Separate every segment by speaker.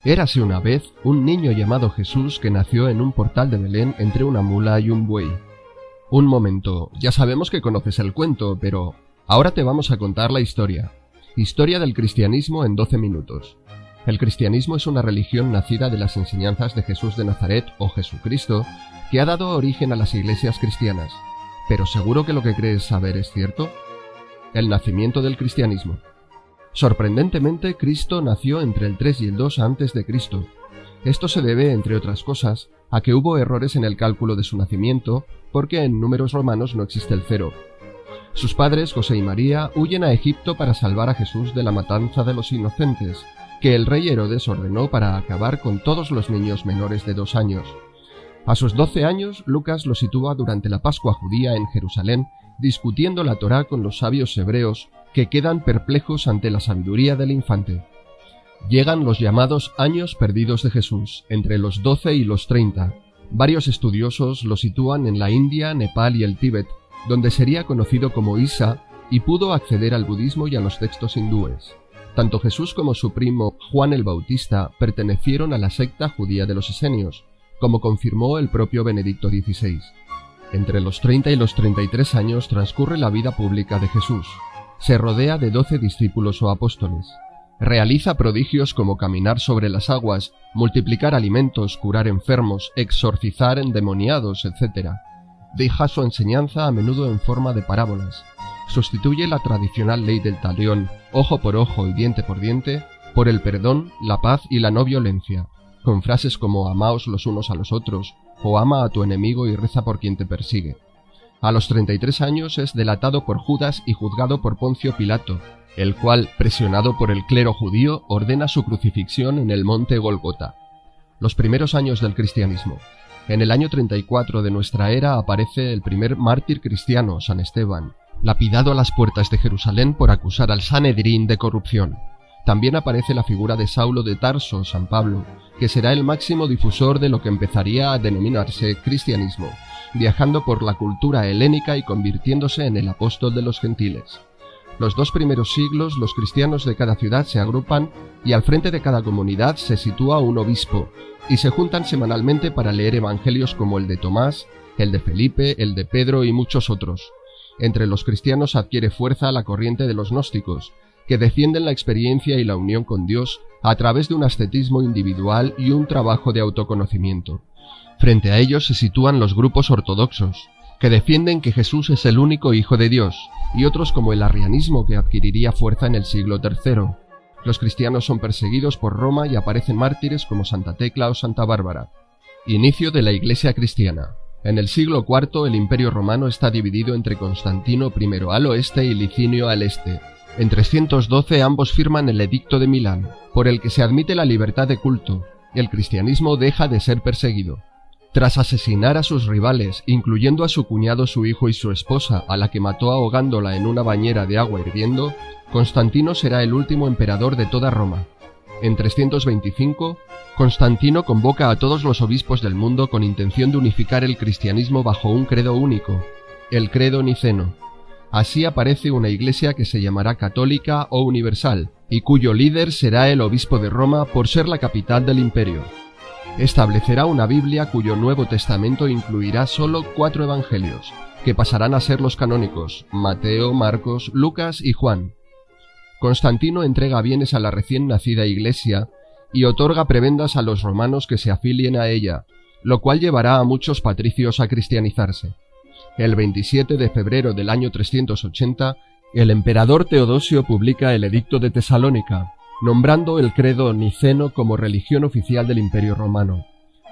Speaker 1: Érase una vez un niño llamado Jesús que nació en un portal de Belén entre una mula y un buey. Un momento, ya sabemos que conoces el cuento, pero ahora te vamos a contar la historia. Historia del cristianismo en 12 minutos. El cristianismo es una religión nacida de las enseñanzas de Jesús de Nazaret o Jesucristo, que ha dado origen a las iglesias cristianas. ¿Pero seguro que lo que crees saber es cierto? El nacimiento del cristianismo. Sorprendentemente, Cristo nació entre el 3 y el 2 a.C. Esto se debe, entre otras cosas, a que hubo errores en el cálculo de su nacimiento, porque en números romanos no existe el 0. Sus padres, José y María, huyen a Egipto para salvar a Jesús de la matanza de los inocentes, que el rey Herodes ordenó para acabar con todos los niños menores de 2 años. A sus 12 años, Lucas lo sitúa durante la Pascua judía en Jerusalén, discutiendo la Torá con los sabios hebreos, que quedan perplejos ante la sabiduría del infante. Llegan los llamados años perdidos de Jesús, entre los 12 y los 30. Varios estudiosos lo sitúan en la India, Nepal y el Tíbet, donde sería conocido como Isa y pudo acceder al budismo y a los textos hindúes. Tanto Jesús como su primo Juan el Bautista pertenecieron a la secta judía de los esenios, como confirmó el propio Benedicto XVI. Entre los 30 y los 33 años transcurre la vida pública de Jesús. Se rodea de 12 discípulos o apóstoles. Realiza prodigios como caminar sobre las aguas, multiplicar alimentos, curar enfermos, exorcizar endemoniados, etc. Deja su enseñanza a menudo en forma de parábolas. Sustituye la tradicional ley del talión, ojo por ojo y diente por diente, por el perdón, la paz y la no violencia, con frases como amaos los unos a los otros, o ama a tu enemigo y reza por quien te persigue. A los 33 años es delatado por Judas y juzgado por Poncio Pilato, el cual, presionado por el clero judío, ordena su crucifixión en el monte Golgota. Los primeros años del cristianismo. En el año 34 de nuestra era aparece el primer mártir cristiano, San Esteban, lapidado a las puertas de Jerusalén por acusar al Sanedrín de corrupción. También aparece la figura de Saulo de Tarso, San Pablo, que será el máximo difusor de lo que empezaría a denominarse cristianismo, viajando por la cultura helénica y convirtiéndose en el apóstol de los gentiles. Los 2 primeros siglos los cristianos de cada ciudad se agrupan y al frente de cada comunidad se sitúa un obispo, y se juntan semanalmente para leer evangelios como el de Tomás, el de Felipe, el de Pedro y muchos otros. Entre los cristianos adquiere fuerza la corriente de los gnósticos, que defienden la experiencia y la unión con Dios a través de un ascetismo individual y un trabajo de autoconocimiento. Frente a ellos se sitúan los grupos ortodoxos, que defienden que Jesús es el único Hijo de Dios, y otros como el arrianismo, que adquiriría fuerza en el siglo III. Los cristianos son perseguidos por Roma y aparecen mártires como Santa Tecla o Santa Bárbara. Inicio de la Iglesia cristiana. En el siglo IV el Imperio Romano está dividido entre Constantino I al oeste y Licinio al este. En 312 ambos firman el Edicto de Milán, por el que se admite la libertad de culto. El cristianismo deja de ser perseguido. Tras asesinar a sus rivales, incluyendo a su cuñado, su hijo y su esposa, a la que mató ahogándola en una bañera de agua hirviendo, Constantino será el último emperador de toda Roma. En 325, Constantino convoca a todos los obispos del mundo con intención de unificar el cristianismo bajo un credo único, el credo niceno. Así aparece una iglesia que se llamará católica o universal, y cuyo líder será el obispo de Roma por ser la capital del imperio. Establecerá una Biblia cuyo Nuevo Testamento incluirá solo 4 evangelios, que pasarán a ser los canónicos: Mateo, Marcos, Lucas y Juan. Constantino entrega bienes a la recién nacida iglesia y otorga prebendas a los romanos que se afilien a ella, lo cual llevará a muchos patricios a cristianizarse. El 27 de febrero del año 380, el emperador Teodosio publica el Edicto de Tesalónica, nombrando el credo niceno como religión oficial del Imperio Romano.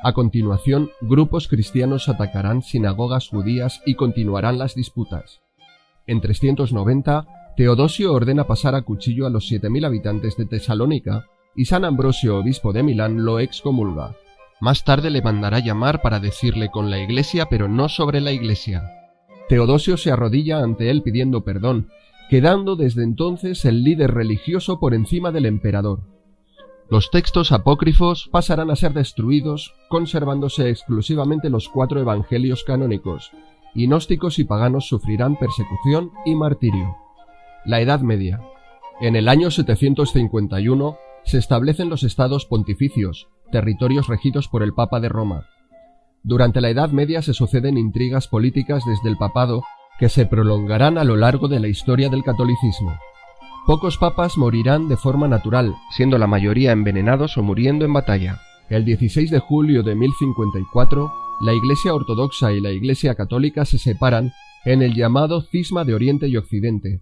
Speaker 1: A continuación, grupos cristianos atacarán sinagogas judías y continuarán las disputas. En 390, Teodosio ordena pasar a cuchillo a los 7.000 habitantes de Tesalónica y San Ambrosio, obispo de Milán, lo excomulga. Más tarde le mandará llamar para decirle con la iglesia, pero no sobre la iglesia. Teodosio se arrodilla ante él pidiendo perdón, quedando desde entonces el líder religioso por encima del emperador. Los textos apócrifos pasarán a ser destruidos, conservándose exclusivamente los 4 evangelios canónicos, y gnósticos y paganos sufrirán persecución y martirio. La Edad Media. En el año 751, se establecen los estados pontificios, territorios regidos por el Papa de Roma. Durante la Edad Media se suceden intrigas políticas desde el papado que se prolongarán a lo largo de la historia del catolicismo. Pocos papas morirán de forma natural, siendo la mayoría envenenados o muriendo en batalla. El 16 de julio de 1054, la Iglesia Ortodoxa y la Iglesia Católica se separan en el llamado Cisma de Oriente y Occidente.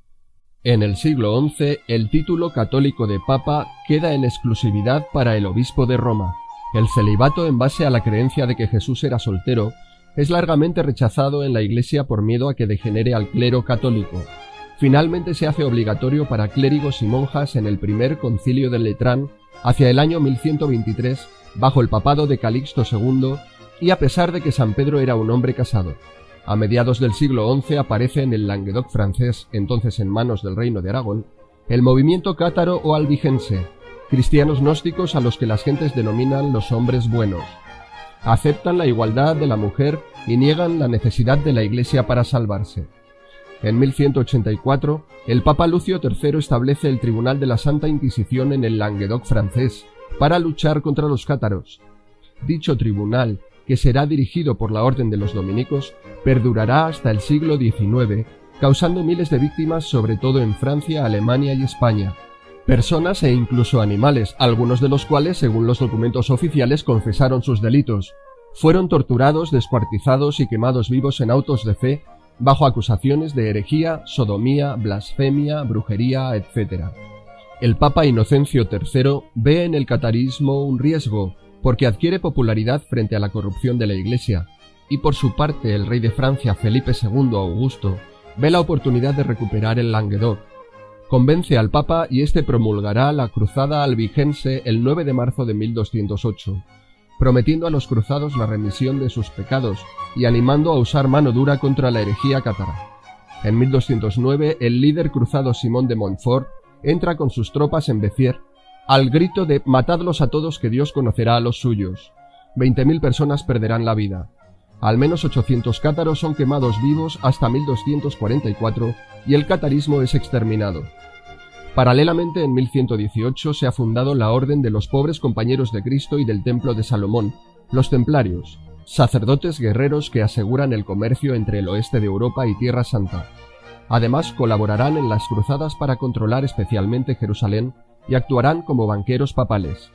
Speaker 1: En el siglo XI, el título católico de Papa queda en exclusividad para el obispo de Roma. El celibato, en base a la creencia de que Jesús era soltero, es largamente rechazado en la Iglesia por miedo a que degenere al clero católico. Finalmente se hace obligatorio para clérigos y monjas en el primer concilio de Letrán, hacia el año 1123, bajo el papado de Calixto II, y a pesar de que San Pedro era un hombre casado. A mediados del siglo XI aparece en el Languedoc francés, entonces en manos del Reino de Aragón, el movimiento cátaro o albigense, cristianos gnósticos a los que las gentes denominan los hombres buenos. Aceptan la igualdad de la mujer y niegan la necesidad de la Iglesia para salvarse. En 1184, el Papa Lucio III establece el Tribunal de la Santa Inquisición en el Languedoc francés para luchar contra los cátaros. Dicho tribunal, que será dirigido por la Orden de los Dominicos, perdurará hasta el siglo XIX, causando miles de víctimas sobre todo en Francia, Alemania y España. Personas e incluso animales, algunos de los cuales, según los documentos oficiales, confesaron sus delitos. Fueron torturados, descuartizados y quemados vivos en autos de fe, bajo acusaciones de herejía, sodomía, blasfemia, brujería, etc. El Papa Inocencio III ve en el catarismo un riesgo, porque adquiere popularidad frente a la corrupción de la Iglesia, y por su parte el rey de Francia Felipe II Augusto ve la oportunidad de recuperar el Languedoc. Convence al Papa y éste promulgará la Cruzada Albigense el 9 de marzo de 1208, prometiendo a los cruzados la remisión de sus pecados y animando a usar mano dura contra la herejía cátara. En 1209, el líder cruzado Simón de Montfort entra con sus tropas en Béziers, al grito de «Matadlos a todos que Dios conocerá a los suyos». 20.000 personas perderán la vida. Al menos 800 cátaros son quemados vivos hasta 1244 y el catarismo es exterminado. Paralelamente, en 1118 se ha fundado la Orden de los Pobres Compañeros de Cristo y del Templo de Salomón, los Templarios, sacerdotes guerreros que aseguran el comercio entre el oeste de Europa y Tierra Santa. Además, colaborarán en las cruzadas para controlar especialmente Jerusalén y actuarán como banqueros papales.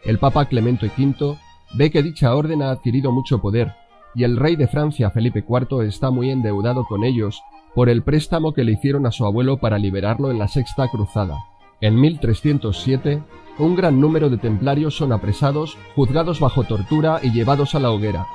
Speaker 1: El Papa Clemente V ve que dicha orden ha adquirido mucho poder, y el rey de Francia Felipe IV está muy endeudado con ellos por el préstamo que le hicieron a su abuelo para liberarlo en la Sexta Cruzada. En 1307, un gran número de templarios son apresados, juzgados bajo tortura y llevados a la hoguera.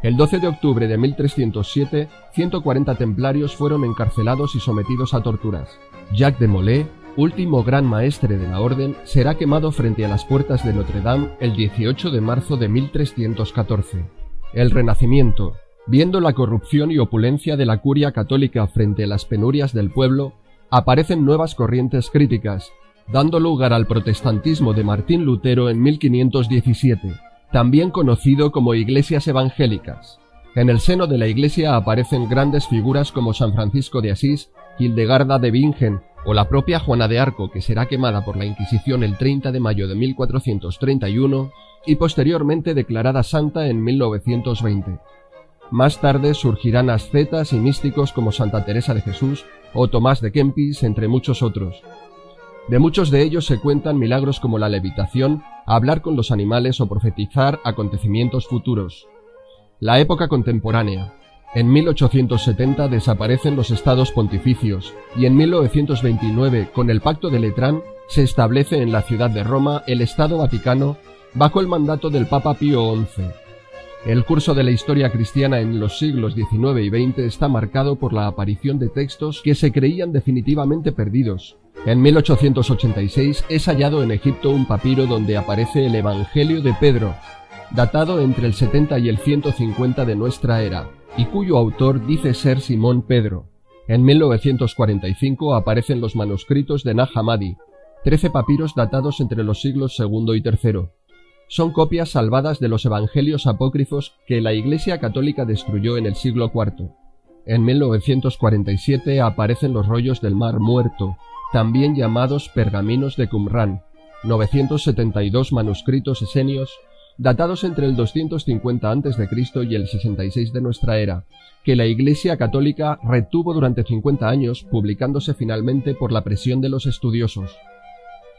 Speaker 1: El 12 de octubre de 1307, 140 templarios fueron encarcelados y sometidos a torturas. Jacques de Molay, último gran maestre de la orden, será quemado frente a las puertas de Notre Dame el 18 de marzo de 1314. El Renacimiento. Viendo la corrupción y opulencia de la curia católica frente a las penurias del pueblo, aparecen nuevas corrientes críticas, dando lugar al protestantismo de Martín Lutero en 1517, también conocido como iglesias evangélicas. En el seno de la iglesia aparecen grandes figuras como San Francisco de Asís, Hildegarda de Bingen o la propia Juana de Arco, que será quemada por la Inquisición el 30 de mayo de 1431 y posteriormente declarada santa en 1920. Más tarde surgirán ascetas y místicos como Santa Teresa de Jesús o Tomás de Kempis, entre muchos otros. De muchos de ellos se cuentan milagros como la levitación, hablar con los animales o profetizar acontecimientos futuros. La época contemporánea. En 1870 desaparecen los estados pontificios y en 1929, con el Pacto de Letrán, se establece en la ciudad de Roma el Estado Vaticano bajo el mandato del Papa Pío XI. El curso de la historia cristiana en los siglos XIX y XX está marcado por la aparición de textos que se creían definitivamente perdidos. En 1886 es hallado en Egipto un papiro donde aparece el Evangelio de Pedro, datado entre el 70 y el 150 de nuestra era, y cuyo autor dice ser Simón Pedro. En 1945 aparecen los manuscritos de Nag Hammadi, 13 papiros datados entre los siglos II y III. Son copias salvadas de los evangelios apócrifos que la Iglesia Católica destruyó en el siglo IV. En 1947 aparecen los rollos del Mar Muerto, también llamados pergaminos de Qumrán, 972 manuscritos esenios, datados entre el 250 a.C. y el 66 de nuestra era, que la Iglesia católica retuvo durante 50 años, publicándose finalmente por la presión de los estudiosos.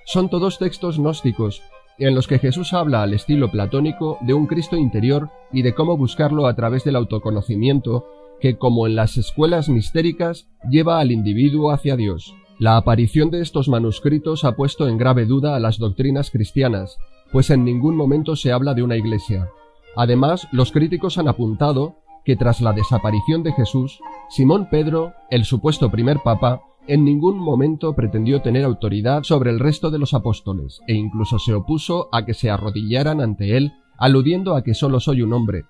Speaker 1: Son todos textos gnósticos, en los que Jesús habla al estilo platónico de un Cristo interior y de cómo buscarlo a través del autoconocimiento, que, como en las escuelas mistéricas, lleva al individuo hacia Dios. La aparición de estos manuscritos ha puesto en grave duda a las doctrinas cristianas, pues en ningún momento se habla de una iglesia. Además, los críticos han apuntado que tras la desaparición de Jesús, Simón Pedro, el supuesto primer papa, en ningún momento pretendió tener autoridad sobre el resto de los apóstoles, e incluso se opuso a que se arrodillaran ante él, aludiendo a que solo soy un hombre,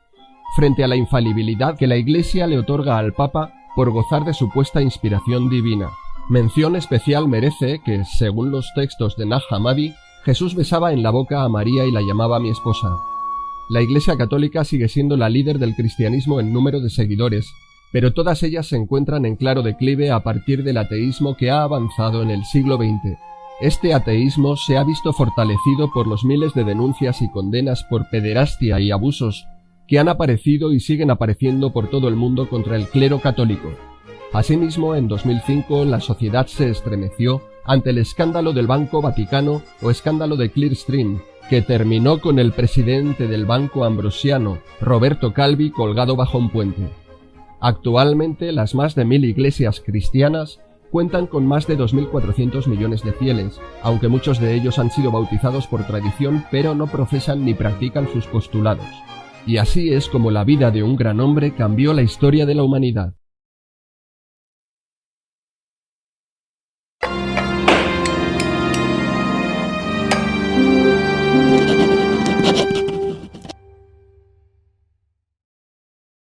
Speaker 1: frente a la infalibilidad que la Iglesia le otorga al Papa por gozar de supuesta inspiración divina. Mención especial merece que, según los textos de Nag Hammadi, Jesús besaba en la boca a María y la llamaba mi esposa. La Iglesia católica sigue siendo la líder del cristianismo en número de seguidores, pero todas ellas se encuentran en claro declive a partir del ateísmo que ha avanzado en el siglo XX. Este ateísmo se ha visto fortalecido por los miles de denuncias y condenas por pederastia y abusos que han aparecido y siguen apareciendo por todo el mundo contra el clero católico. Asimismo, en 2005 la sociedad se estremeció ante el escándalo del Banco Vaticano o escándalo de Clearstream, que terminó con el presidente del Banco Ambrosiano, Roberto Calvi, colgado bajo un puente. Actualmente, las más de 1000 iglesias cristianas cuentan con más de 2.400 millones de fieles, aunque muchos de ellos han sido bautizados por tradición pero no profesan ni practican sus postulados. Y así es como la vida de un gran hombre cambió la historia de la humanidad.